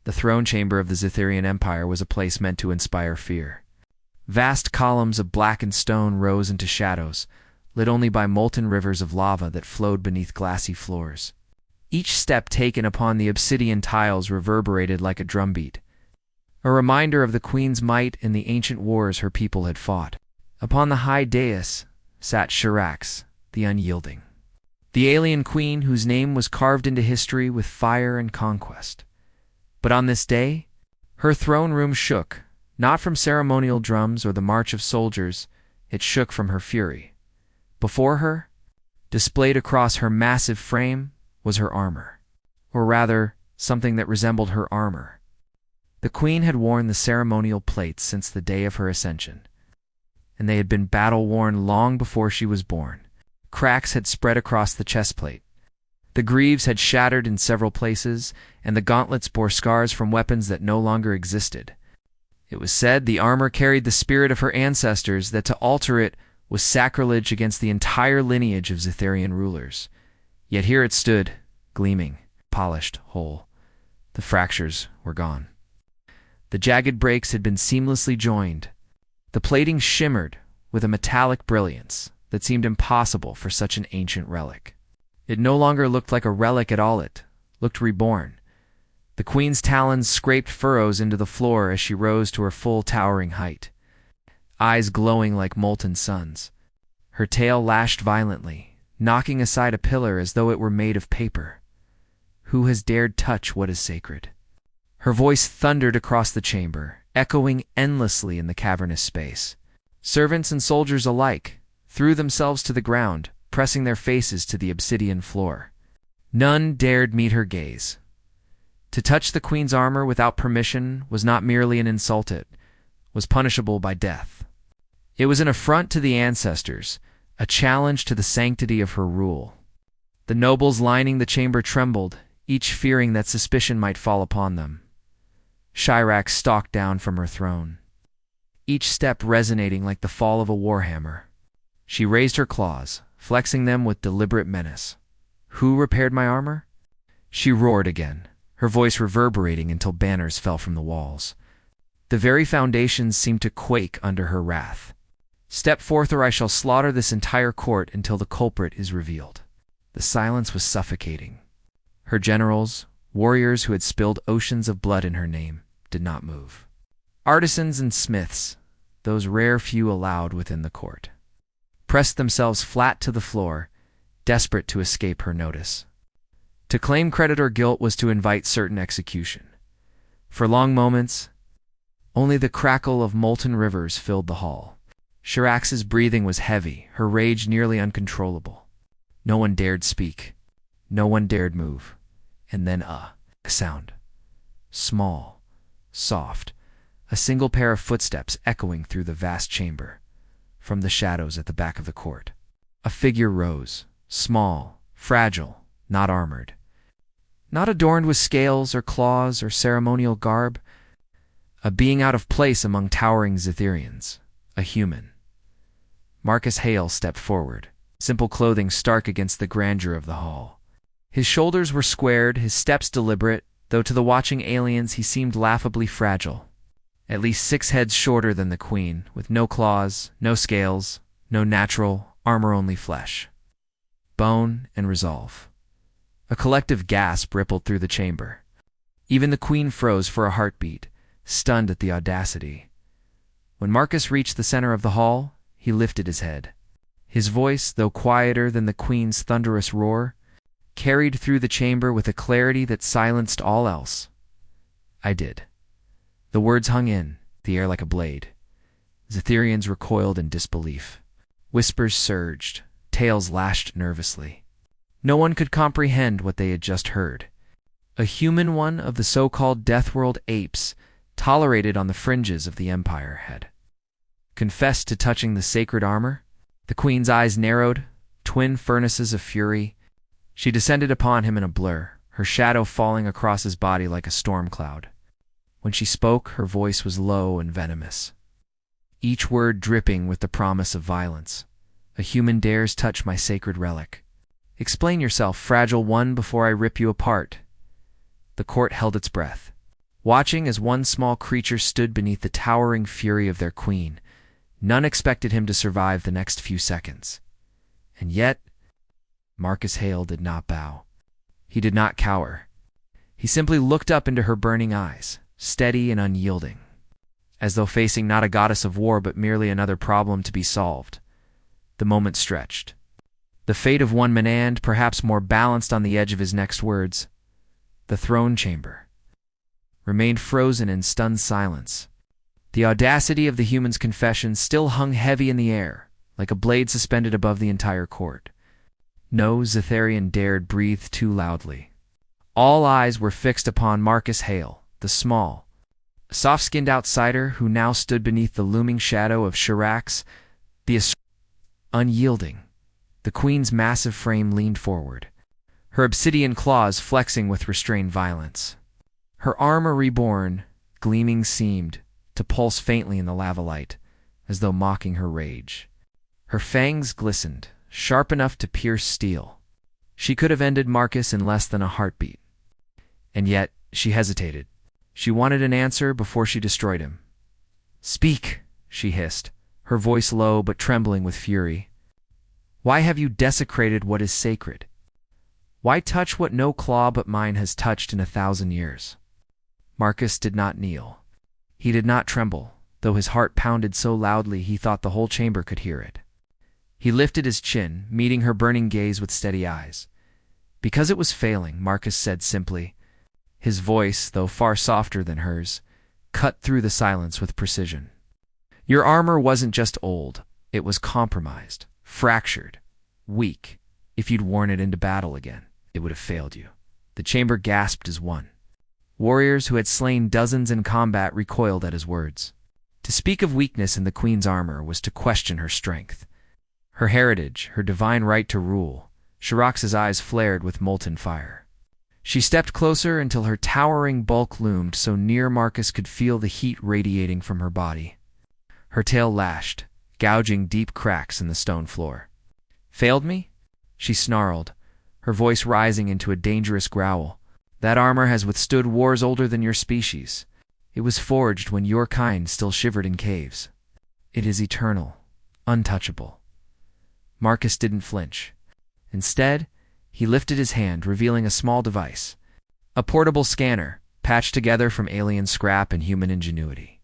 The throne chamber of the Zitherian Empire was a place meant to inspire fear. Vast columns of blackened stone rose into shadows, lit only by molten rivers of lava that flowed beneath glassy floors. Each step taken upon the obsidian tiles reverberated like a drumbeat, a reminder of the queen's might in the ancient wars her people had fought. Upon the high dais sat Shirax, the unyielding, the alien queen whose name was carved into history with fire and conquest. But on this day, her throne room shook, not from ceremonial drums or the march of soldiers, it shook from her fury. Before her, displayed across her massive frame, was her armor, or rather, something that resembled her armor. The queen had worn the ceremonial plates since the day of her ascension, and they had been battle-worn long before she was born. Cracks had spread across the chestplate. The greaves had shattered in several places, and the gauntlets bore scars from weapons that no longer existed. It was said the armor carried the spirit of her ancestors, that to alter it was sacrilege against the entire lineage of Zitherian rulers. Yet here it stood, gleaming, polished, whole. The fractures were gone. The jagged breaks had been seamlessly joined. The plating shimmered with a metallic brilliance that seemed impossible for such an ancient relic. It no longer looked like a relic at all, it looked reborn. The queen's talons scraped furrows into the floor as she rose to her full towering height, eyes glowing like molten suns. Her tail lashed violently, knocking aside a pillar as though it were made of paper. Who has dared touch what is sacred? Her voice thundered across the chamber, echoing endlessly in the cavernous space. Servants and soldiers alike threw themselves to the ground, pressing their faces to the obsidian floor. None dared meet her gaze. To touch the queen's armor without permission was not merely an insult, it was punishable by death. It was an affront to the ancestors, a challenge to the sanctity of her rule. The nobles lining the chamber trembled, each fearing that suspicion might fall upon them. Shirax stalked down from her throne, each step resonating like the fall of a warhammer. She raised her claws, flexing them with deliberate menace. Who repaired my armor? She roared again, her voice reverberating until banners fell from the walls. The very foundations seemed to quake under her wrath. Step forth, or I shall slaughter this entire court until the culprit is revealed. The silence was suffocating. Her generals, warriors who had spilled oceans of blood in her name, did not move. Artisans and smiths, those rare few allowed within the court, pressed themselves flat to the floor, desperate to escape her notice. To claim credit or guilt was to invite certain execution. For long moments, only the crackle of molten rivers filled the hall. Shirax's breathing was heavy, her rage nearly uncontrollable. No one dared speak. No one dared move. And then a sound. Small, soft, a single pair of footsteps echoing through the vast chamber. From the shadows at the back of the court, a figure rose, small, fragile, not armored, not adorned with scales or claws or ceremonial garb, a being out of place among towering Zitherians, a human. Marcus Hale stepped forward, simple clothing stark against the grandeur of the hall. His shoulders were squared, his steps deliberate, though to the watching aliens he seemed laughably fragile. At least 6 heads shorter than the queen, with no claws, no scales, no natural, armor-only flesh. Bone and resolve. A collective gasp rippled through the chamber. Even the queen froze for a heartbeat, stunned at the audacity. When Marcus reached the center of the hall, he lifted his head. His voice, though quieter than the queen's thunderous roar, carried through the chamber with a clarity that silenced all else. I did. The words hung in the air like a blade. Zitherians recoiled in disbelief. Whispers surged, tails lashed nervously. No one could comprehend what they had just heard. A human one of the so-called Deathworld apes, tolerated on the fringes of the Empire, had confessed to touching the sacred armor. The queen's eyes narrowed, twin furnaces of fury. She descended upon him in a blur, her shadow falling across his body like a storm cloud. When she spoke, her voice was low and venomous, each word dripping with the promise of violence. A human dares touch my sacred relic. Explain yourself, fragile one, before I rip you apart. The court held its breath, watching as one small creature stood beneath the towering fury of their queen. None expected him to survive the next few seconds. And yet, Marcus Hale did not bow. He did not cower. He simply looked up into her burning eyes, steady and unyielding, as though facing not a goddess of war but merely another problem to be solved. The moment stretched. The fate of one Menand, perhaps more balanced on the edge of his next words, the throne chamber, remained frozen in stunned silence. The audacity of the human's confession still hung heavy in the air, like a blade suspended above the entire court. No Zetharian dared breathe too loudly. All eyes were fixed upon Marcus Hale, the small, soft-skinned outsider who now stood beneath the looming shadow of Shirax, the unyielding. The queen's massive frame leaned forward, her obsidian claws flexing with restrained violence. Her armor reborn, gleaming, seemed to pulse faintly in the lava light, as though mocking her rage. Her fangs glistened, sharp enough to pierce steel. She could have ended Marcus in less than a heartbeat. And yet, she hesitated. She wanted an answer before she destroyed him. "Speak," she hissed, her voice low but trembling with fury. "Why have you desecrated what is sacred? Why touch what no claw but mine has touched in 1,000 years?" Marcus did not kneel. He did not tremble, though his heart pounded so loudly he thought the whole chamber could hear it. He lifted his chin, meeting her burning gaze with steady eyes. Because it was failing, Marcus said simply. His voice, though far softer than hers, cut through the silence with precision. "Your armor wasn't just old, it was compromised, fractured, weak. If you'd worn it into battle again, it would have failed you." The chamber gasped as one. Warriors who had slain dozens in combat recoiled at his words. To speak of weakness in the queen's armor was to question her strength, her heritage, her divine right to rule. Shirax's eyes flared with molten fire. She stepped closer until her towering bulk loomed so near Marcus could feel the heat radiating from her body. Her tail lashed, gouging deep cracks in the stone floor. "Failed me?" she snarled, her voice rising into a dangerous growl. "That armor has withstood wars older than your species. It was forged when your kind still shivered in caves. It is eternal, untouchable." Marcus didn't flinch. Instead, he lifted his hand, revealing a small device, a portable scanner, patched together from alien scrap and human ingenuity.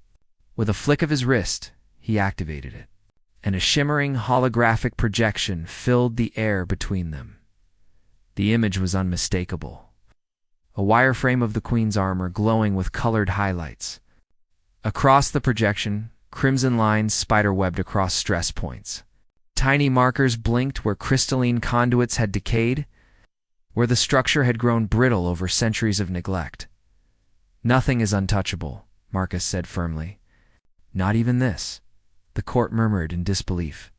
With a flick of his wrist, he activated it, and a shimmering holographic projection filled the air between them. The image was unmistakable. A wireframe of the queen's armor glowing with colored highlights. Across the projection, crimson lines spider-webbed across stress points. Tiny markers blinked where crystalline conduits had decayed, where the structure had grown brittle over centuries of neglect. "Nothing is untouchable," Marcus said firmly. "Not even this," the court murmured in disbelief.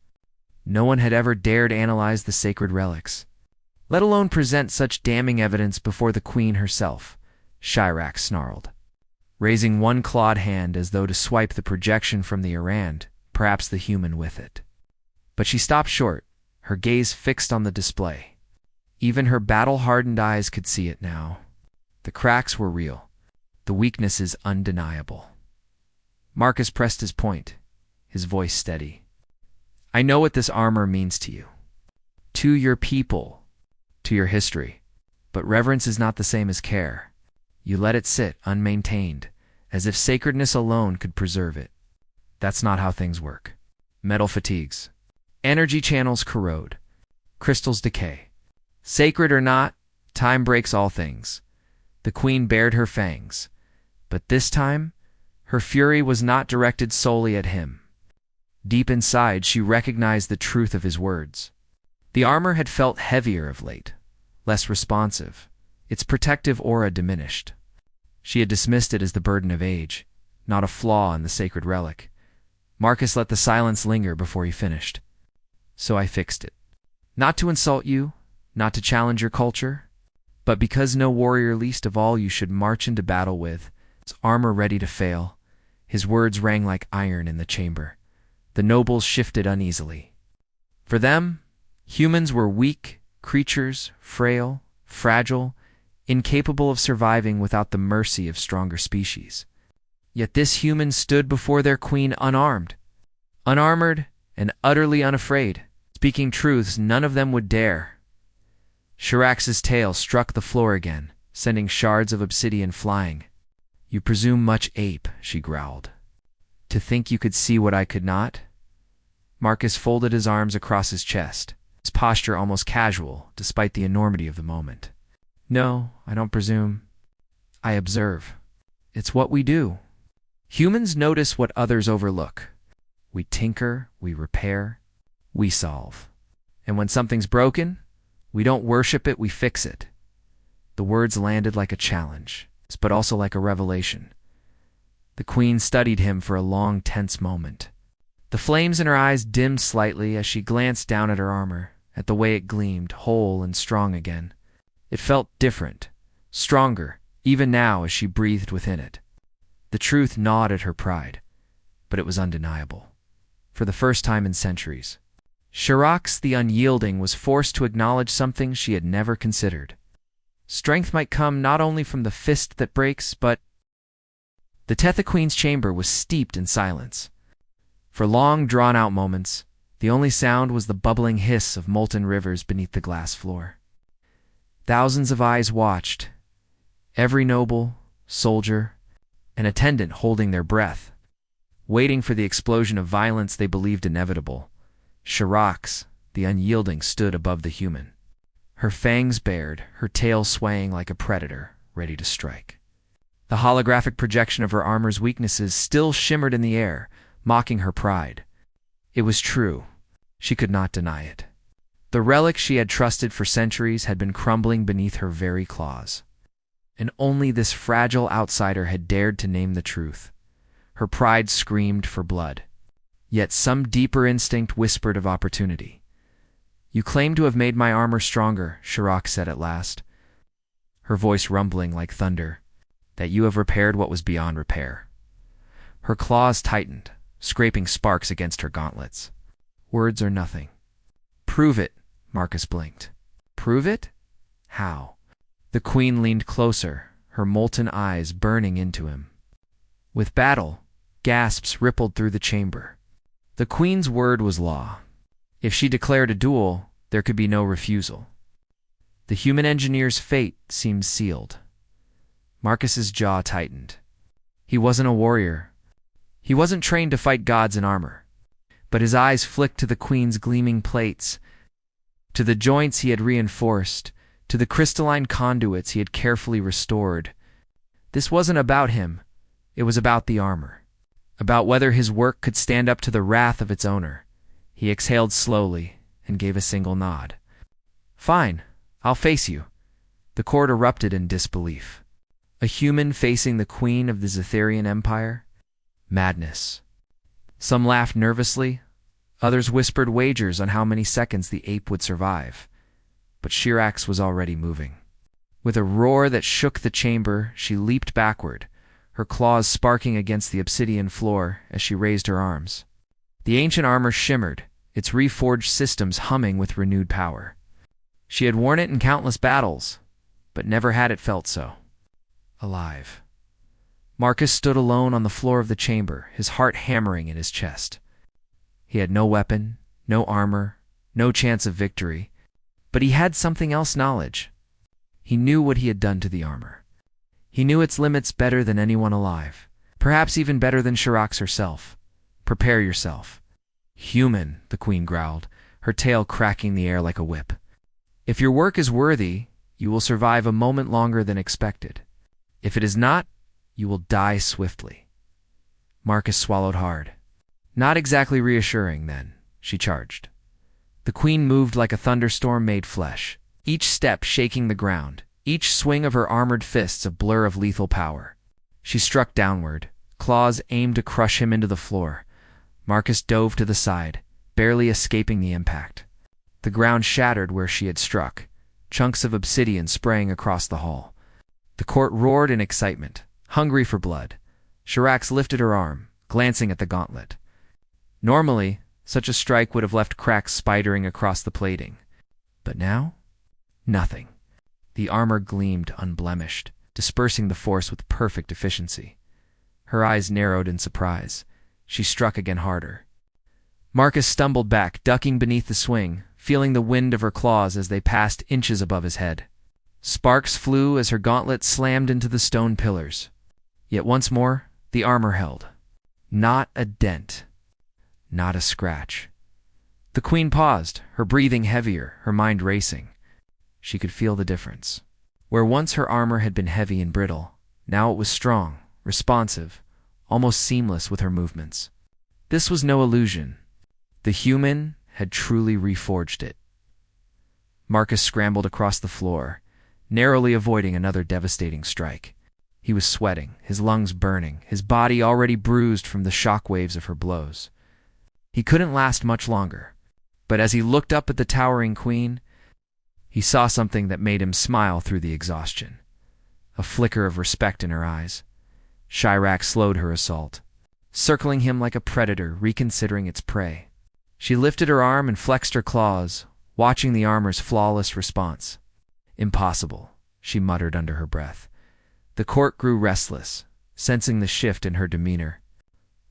No one had ever dared analyze the sacred relics, let alone present such damning evidence before the queen herself, Shirax snarled, raising one clawed hand as though to swipe the projection from the errand, perhaps the human with it. But she stopped short, her gaze fixed on the display. Even her battle-hardened eyes could see it now. The cracks were real. The weaknesses undeniable. Marcus pressed his point, his voice steady. "I know what this armor means to you. To your people, to your history. But reverence is not the same as care. You let it sit unmaintained, as if sacredness alone could preserve it. That's not how things work. Metal fatigues. Energy channels corrode. Crystals decay. Sacred or not, time breaks all things." The queen bared her fangs. But this time, her fury was not directed solely at him. Deep inside, she recognized the truth of his words. The armor had felt heavier of late, less responsive, its protective aura diminished. She had dismissed it as the burden of age, not a flaw in the sacred relic. Marcus let the silence linger before he finished. "So I fixed it. Not to insult you, not to challenge your culture, but because no warrior least of all you should march into battle with, his armor ready to fail." His words rang like iron in the chamber. The nobles shifted uneasily. For them, humans were weak creatures, frail, fragile, incapable of surviving without the mercy of stronger species. Yet this human stood before their queen unarmed, unarmored, and utterly unafraid, speaking truths none of them would dare. Shirax's tail struck the floor again, sending shards of obsidian flying. "You presume much, ape," she growled. "To think you could see what I could not?" Marcus folded his arms across his chest, his posture almost casual, despite the enormity of the moment. "No, I don't presume. I observe. It's what we do. Humans notice what others overlook. We tinker, we repair, we solve. And when something's broken, we don't worship it, we fix it." The words landed like a challenge, but also like a revelation. The queen studied him for a long, tense moment. The flames in her eyes dimmed slightly as she glanced down at her armor, at the way it gleamed, whole and strong again. It felt different, stronger, even now as she breathed within it. The truth gnawed at her pride, but it was undeniable. For the first time in centuries, Shirax the Unyielding was forced to acknowledge something she had never considered. Strength might come not only from the fist that breaks, but... The Tetha Queen's chamber was steeped in silence. For long, drawn-out moments, the only sound was the bubbling hiss of molten rivers beneath the glass floor. Thousands of eyes watched, every noble, soldier, and attendant holding their breath, waiting for the explosion of violence they believed inevitable. Shirax, the Unyielding, stood above the human, her fangs bared, her tail swaying like a predator, ready to strike. The holographic projection of her armor's weaknesses still shimmered in the air, mocking her pride. It was true. She could not deny it. The relic she had trusted for centuries had been crumbling beneath her very claws. And only this fragile outsider had dared to name the truth. Her pride screamed for blood. Yet some deeper instinct whispered of opportunity. "You claim to have made my armor stronger," Shirax said at last, her voice rumbling like thunder, "that you have repaired what was beyond repair." Her claws tightened, scraping sparks against her gauntlets. "Words are nothing." "Prove it," Marcus blinked. "Prove it? How?" The queen leaned closer, her molten eyes burning into him. "With battle," gasps rippled through the chamber. The queen's word was law. If she declared a duel, there could be no refusal. The human engineer's fate seemed sealed. Marcus's jaw tightened. He wasn't a warrior. He wasn't trained to fight gods in armor. But his eyes flicked to the queen's gleaming plates, to the joints he had reinforced, to the crystalline conduits he had carefully restored. This wasn't about him. It was about the armor, about whether his work could stand up to the wrath of its owner. He exhaled slowly and gave a single nod. "Fine, I'll face you." The court erupted in disbelief. A human facing the queen of the Zetherian Empire? Madness. Some laughed nervously, others whispered wagers on how many seconds the ape would survive. But Shirax was already moving. With a roar that shook the chamber, she leaped backward, her claws sparking against the obsidian floor as she raised her arms. The ancient armor shimmered, its reforged systems humming with renewed power. She had worn it in countless battles, but never had it felt so alive. Marcus stood alone on the floor of the chamber, his heart hammering in his chest. He had no weapon, no armor, no chance of victory, but he had something else knowledge. He knew what he had done to the armor. He knew its limits better than anyone alive, perhaps even better than Shirax herself. "Prepare yourself." "Human," the queen growled, her tail cracking the air like a whip. "If your work is worthy, you will survive a moment longer than expected. If it is not, you will die swiftly." Marcus swallowed hard. "Not exactly reassuring, then," she charged. The queen moved like a thunderstorm made flesh, each step shaking the ground, each swing of her armored fists a blur of lethal power. She struck downward, claws aimed to crush him into the floor. Marcus dove to the side, barely escaping the impact. The ground shattered where she had struck, chunks of obsidian spraying across the hall. The court roared in excitement, hungry for blood. Shirax lifted her arm, glancing at the gauntlet. Normally, such a strike would have left cracks spidering across the plating. But now? Nothing. The armor gleamed unblemished, dispersing the force with perfect efficiency. Her eyes narrowed in surprise. She struck again harder. Marcus stumbled back, ducking beneath the swing, feeling the wind of her claws as they passed inches above his head. Sparks flew as her gauntlet slammed into the stone pillars. Yet once more, the armor held. Not a dent. Not a scratch. The queen paused, her breathing heavier, her mind racing. She could feel the difference. Where once her armor had been heavy and brittle, now it was strong, responsive, almost seamless with her movements. This was no illusion. The human had truly reforged it. Marcus scrambled across the floor, narrowly avoiding another devastating strike. He was sweating, his lungs burning, his body already bruised from the shock waves of her blows. He couldn't last much longer, but as he looked up at the towering queen, he saw something that made him smile through the exhaustion. A flicker of respect in her eyes. Chirac slowed her assault, circling him like a predator reconsidering its prey. She lifted her arm and flexed her claws, watching the armor's flawless response. Impossible, she muttered under her breath. The court grew restless, sensing the shift in her demeanor.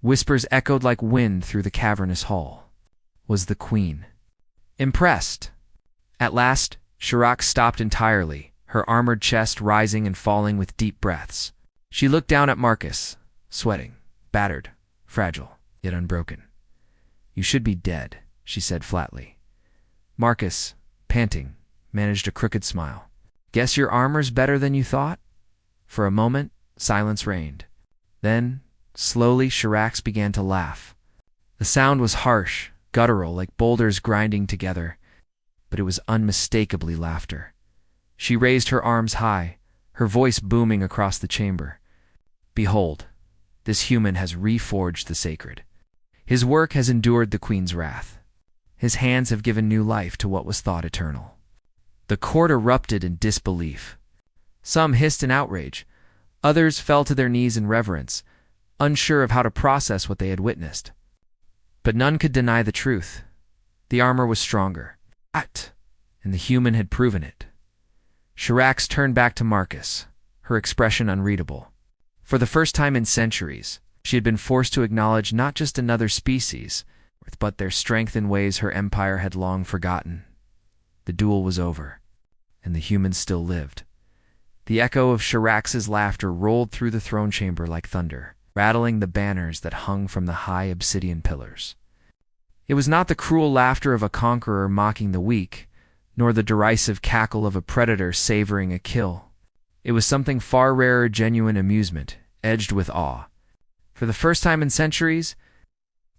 Whispers echoed like wind through the cavernous hall. Was the queen impressed? At last, Chirac stopped entirely, her armored chest rising and falling with deep breaths. She looked down at Marcus, sweating, battered, fragile, yet unbroken. "You should be dead," she said flatly. Marcus, panting, managed a crooked smile. "Guess your armor's better than you thought?" For a moment, silence reigned. Then, slowly, Chirac began to laugh. The sound was harsh, guttural, like boulders grinding together, but it was unmistakably laughter. She raised her arms high, her voice booming across the chamber. "Behold, this human has reforged the sacred. His work has endured the queen's wrath. His hands have given new life to what was thought eternal." The court erupted in disbelief. Some hissed in outrage. Others fell to their knees in reverence, unsure of how to process what they had witnessed. But none could deny the truth. The armor was stronger. And the human had proven it. Chirac turned back to Marcus, her expression unreadable. For the first time in centuries, she had been forced to acknowledge not just another species, but their strength in ways her empire had long forgotten. The duel was over, and the humans still lived. The echo of Chirac's laughter rolled through the throne chamber like thunder, rattling the banners that hung from the high obsidian pillars. It was not the cruel laughter of a conqueror mocking the weak, nor the derisive cackle of a predator savoring a kill. It was something far rarer, genuine amusement, edged with awe. For the first time in centuries,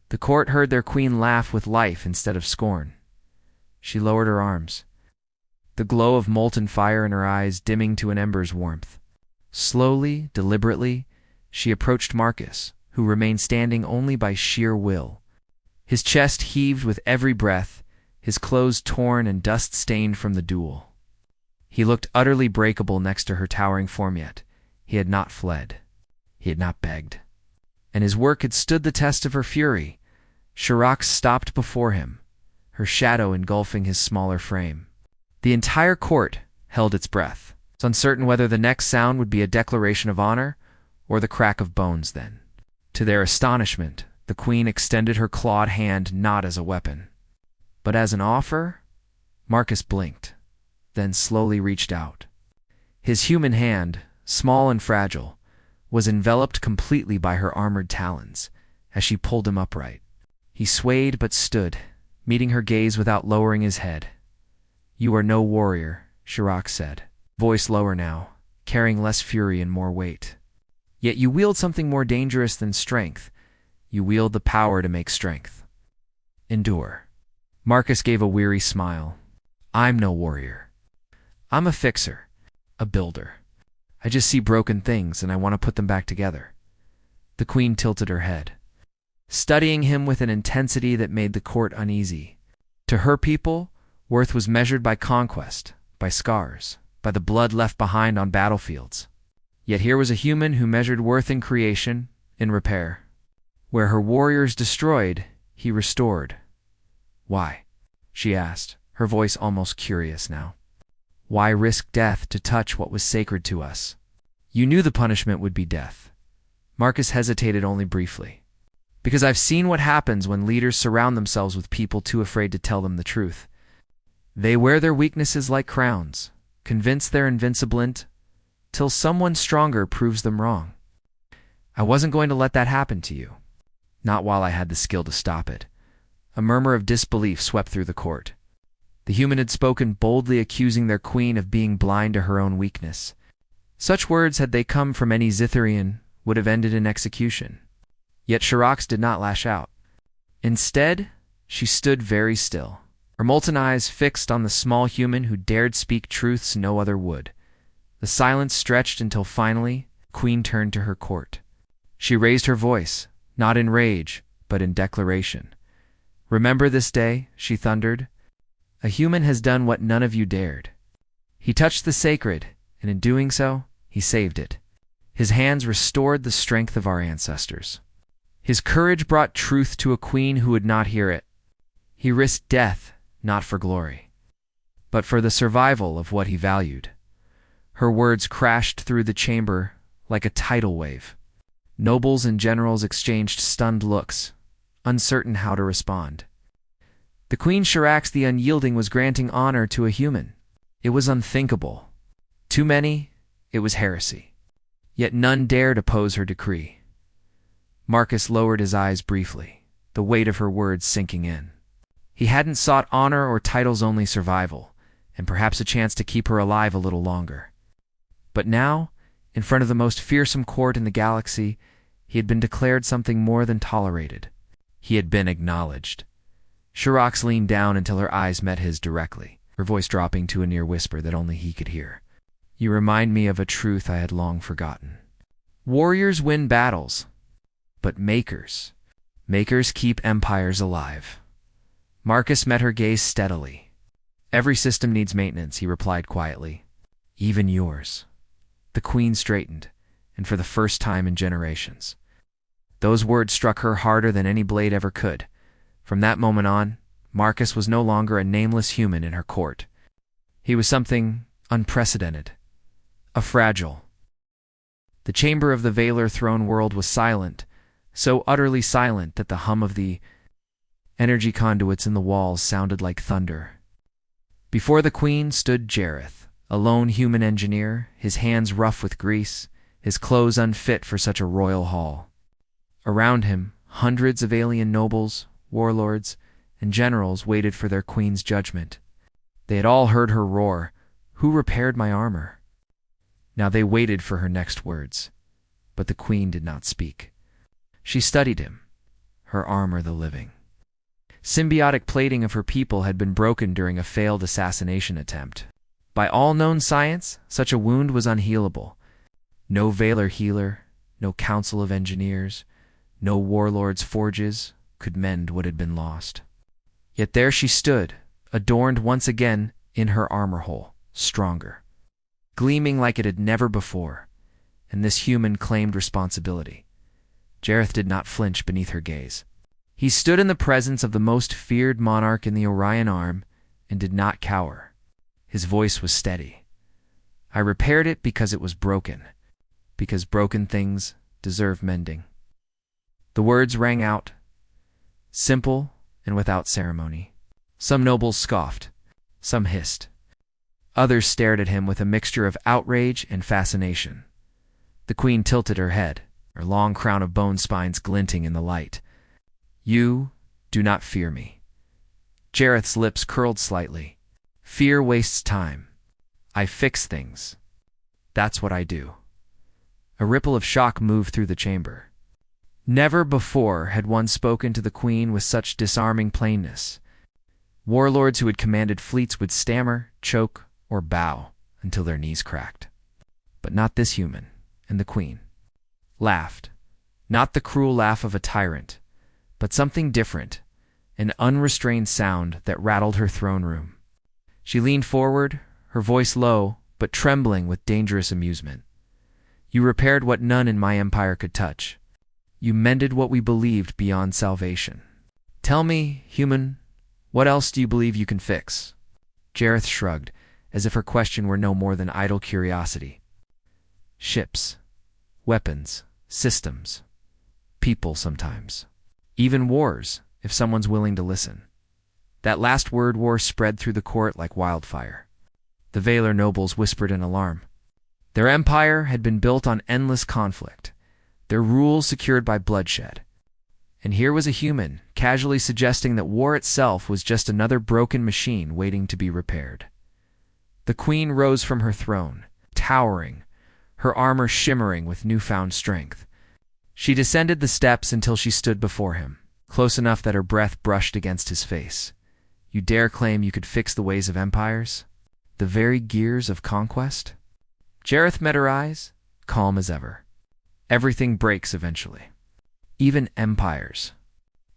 the court heard their queen laugh with life instead of scorn. She lowered her arms, the glow of molten fire in her eyes dimming to an ember's warmth. Slowly, deliberately, she approached Marcus, who remained standing only by sheer will. His chest heaved with every breath, his clothes torn and dust-stained from the duel. He looked utterly breakable next to her towering form, yet he had not fled. He had not begged. And his work had stood the test of her fury. Chirac stopped before him, her shadow engulfing his smaller frame. The entire court held its breath, uncertain whether the next sound would be a declaration of honor or the crack of bones then. To their astonishment, the queen extended her clawed hand not as a weapon, but as an offer. Marcus blinked, then slowly reached out. His human hand, small and fragile, was enveloped completely by her armored talons as she pulled him upright. He swayed but stood, meeting her gaze without lowering his head. "You are no warrior," Chirac said, voice lower now, carrying less fury and more weight. "Yet you wield something more dangerous than strength. You wield the power to make strength. Endure." Marcus gave a weary smile. "I'm no warrior. I'm a fixer, a builder. I just see broken things and I want to put them back together." The queen tilted her head, studying him with an intensity that made the court uneasy. To her people, worth was measured by conquest, by scars, by the blood left behind on battlefields. Yet here was a human who measured worth in creation, in repair. Where her warriors destroyed, he restored. "Why?" she asked, her voice almost curious now. Why risk death to touch what was sacred to us? You knew the punishment would be death. Marcus hesitated only briefly. Because I've seen what happens when leaders surround themselves with people too afraid to tell them the truth. They wear their weaknesses like crowns, convinced they're invincible till someone stronger proves them wrong. I wasn't going to let that happen to you. Not while I had the skill to stop it. A murmur of disbelief swept through the court. The human had spoken, boldly accusing their queen of being blind to her own weakness. Such words, had they come from any Zitharian, would have ended in execution. Yet Shirax did not lash out. Instead, she stood very still, her molten eyes fixed on the small human who dared speak truths no other would. The silence stretched until finally, the queen turned to her court. She raised her voice, not in rage, but in declaration. Remember this day, she thundered. A human has done what none of you dared. He touched the sacred, and in doing so, he saved it. His hands restored the strength of our ancestors. His courage brought truth to a queen who would not hear it. He risked death, not for glory, but for the survival of what he valued. Her words crashed through the chamber like a tidal wave. Nobles and generals exchanged stunned looks, uncertain how to respond. The Queen Shirax the Unyielding was granting honor to a human. It was unthinkable. To many, it was heresy. Yet none dared oppose her decree. Marcus lowered his eyes briefly, the weight of her words sinking in. He hadn't sought honor or titles, only survival, and perhaps a chance to keep her alive a little longer. But now, in front of the most fearsome court in the galaxy, he had been declared something more than tolerated. He had been acknowledged. Shirax leaned down until her eyes met his directly, her voice dropping to a near whisper that only he could hear. You remind me of a truth I had long forgotten. Warriors win battles, but makers keep empires alive. Marcus met her gaze steadily. Every system needs maintenance, he replied quietly. Even yours. The queen straightened, and for the first time in generations. Those words struck her harder than any blade ever could. From that moment on, Marcus was no longer a nameless human in her court. He was something unprecedented. A fragile. The chamber of the Valar throne world was silent, so utterly silent that the hum of the energy conduits in the walls sounded like thunder. Before the queen stood Jareth, a lone human engineer, his hands rough with grease, his clothes unfit for such a royal hall. Around him, hundreds of alien nobles, warlords, and generals waited for their queen's judgment. They had all heard her roar, "Who repaired my armor?" Now they waited for her next words, but the queen did not speak. She studied him, her armor the living. Symbiotic plating of her people had been broken during a failed assassination attempt. By all known science, such a wound was unhealable. No Valar healer, no council of engineers, no warlord's forges could mend what had been lost. Yet there she stood, adorned once again in her armor hole, stronger, gleaming like it had never before, and this human claimed responsibility. Jareth did not flinch beneath her gaze. He stood in the presence of the most feared monarch in the Orion Arm and did not cower. His voice was steady. I repaired it because it was broken, because broken things deserve mending. The words rang out, simple and without ceremony. Some nobles scoffed, some hissed. Others stared at him with a mixture of outrage and fascination. The queen tilted her head, her long crown of bone spines glinting in the light. You do not fear me. Jareth's lips curled slightly. Fear wastes time. I fix things. That's what I do. A ripple of shock moved through the chamber. Never before had one spoken to the queen with such disarming plainness. Warlords who had commanded fleets would stammer, choke, or bow until their knees cracked. But not this human, and the queen laughed. Not the cruel laugh of a tyrant, but something different, an unrestrained sound that rattled her throne room. She leaned forward, her voice low, but trembling with dangerous amusement. You repaired what none in my empire could touch. You mended what we believed beyond salvation. Tell me, human, what else do you believe you can fix? Jareth shrugged, as if her question were no more than idle curiosity. Ships, weapons, systems, people sometimes. Even wars, if someone's willing to listen. That last word war spread through the court like wildfire. The Valar nobles whispered in alarm. Their empire had been built on endless conflict, their rule secured by bloodshed. And here was a human, casually suggesting that war itself was just another broken machine waiting to be repaired. The queen rose from her throne, towering, her armor shimmering with newfound strength. She descended the steps until she stood before him, close enough that her breath brushed against his face. You dare claim you could fix the ways of empires? The very gears of conquest? Jareth met her eyes, calm as ever. Everything breaks eventually. Even empires.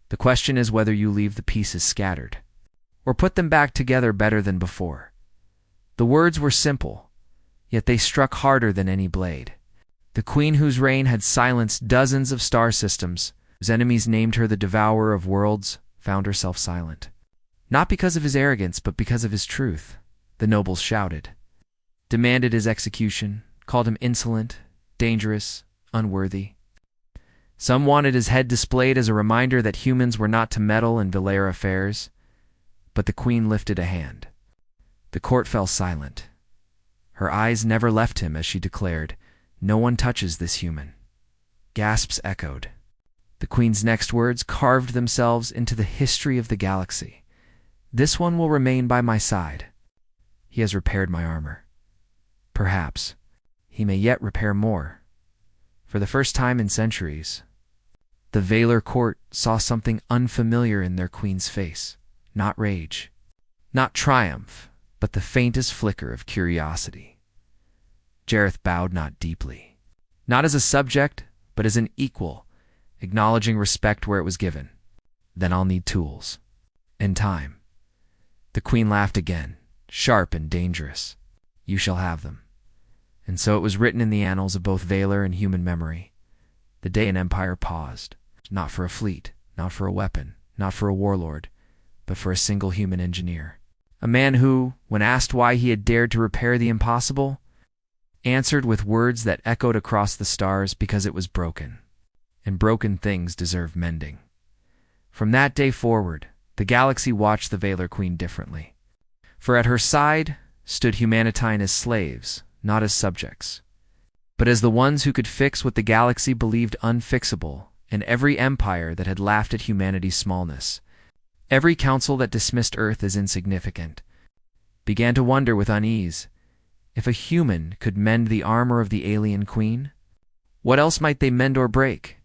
The question is whether you leave the pieces scattered, or put them back together better than before. The words were simple, yet they struck harder than any blade. The queen whose reign had silenced dozens of star systems, whose enemies named her the devourer of worlds, found herself silent. Not because of his arrogance, but because of his truth. The nobles shouted, demanded his execution, called him insolent, dangerous, unworthy. Some wanted his head displayed as a reminder that humans were not to meddle in Valar affairs, but the queen lifted a hand. The court fell silent. Her eyes never left him as she declared, "No one touches this human." Gasps echoed. The queen's next words carved themselves into the history of the galaxy. "This one will remain by my side. He has repaired my armor. Perhaps he may yet repair more." For the first time in centuries, the Valar court saw something unfamiliar in their queen's face. Not rage, not triumph, but the faintest flicker of curiosity. Jareth bowed not deeply, not as a subject, but as an equal, acknowledging respect where it was given. "Then I'll need tools. And time." The queen laughed again, sharp and dangerous. "You shall have them." And so it was written in the annals of both Valar and human memory. The day an empire paused, not for a fleet, not for a weapon, not for a warlord, but for a single human engineer. A man who, when asked why he had dared to repair the impossible, answered with words that echoed across the stars because it was broken. And broken things deserve mending. From that day forward, the galaxy watched the Valar Queen differently. For at her side stood humankind as slaves, not as subjects, but as the ones who could fix what the galaxy believed unfixable, and every empire that had laughed at humanity's smallness, every council that dismissed Earth as insignificant, began to wonder with unease, if a human could mend the armor of the alien queen, what else might they mend or break?